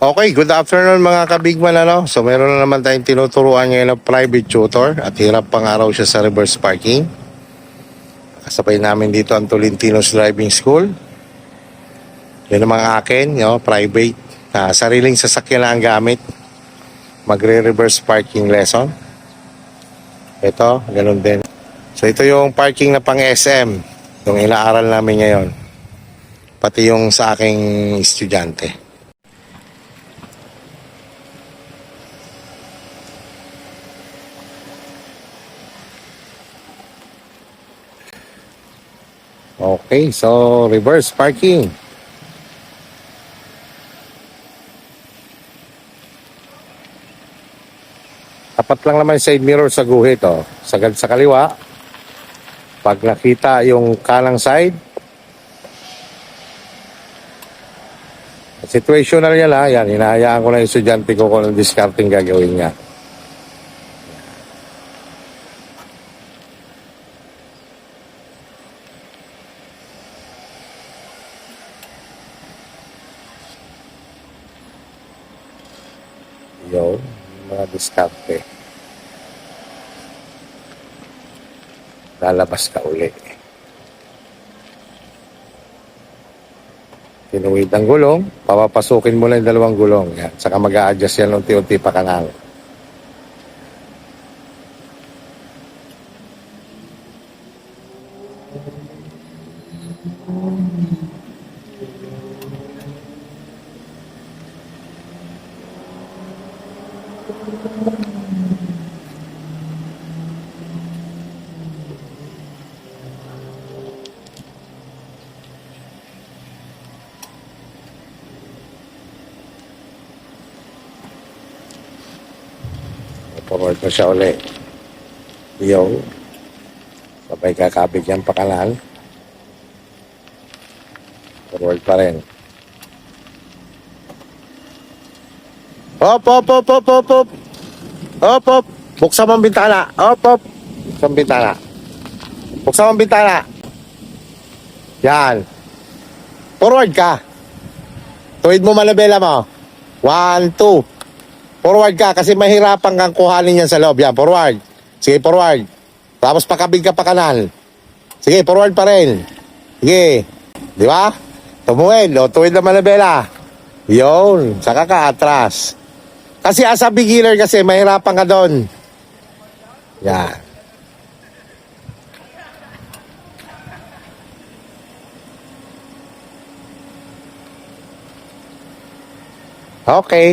Okay, good afternoon mga kabigman ano. So meron na naman tayong tinuturuan ngayon ng private tutor at hirap pang araw siya sa reverse parking. Kasabay namin dito ang Tolentino's Driving School. Yan ang mga akin, private. Sariling sasakyan lang ang gamit. Magre-reverse parking lesson. Ito, ganun din. So ito yung parking na pang SM, yung inaaral namin ngayon. Pati yung sa aking estudyante. Okay, so reverse parking. Tapat lang naman side mirror sa guhit, oh. Sagad sa kaliwa. Pag nakita yung kanang side, situational yan ha. Yan, hinahayaan ko na yung estudyante ko kung anong discarding gagawin niya. Yo, mga diskarte. Lalabas ka uli. Tinuwid ang gulong, papapasukin mo lang yung dalawang gulong. Yan. Saka mag-a-adjust yan unti-unti pa kanal. Forward mo siya uli. Yo. Sabay kakabig yan pa kanal. Forward pa rin. Hop, hop, hop, hop, hop, hop. Hop, hop. Buksan mo ang bintana. Hop, hop. Buksan ang bintana. Buksan mo ang bintana. Yan. Forward ka. Tuwid mo malabela mo. 1, 2. Forward ka kasi mahirapan kang kuhanin yan sa loob. Yan, forward. Sige, forward. Tapos pakabig ka pa kanal. Sige, forward pa rin. Sige. Di ba? Tumuwid. O, tuwid na malabela. Yun. Saka ka atras. Kasi as a beginner kasi mahirapan ka doon. Yan. Okay.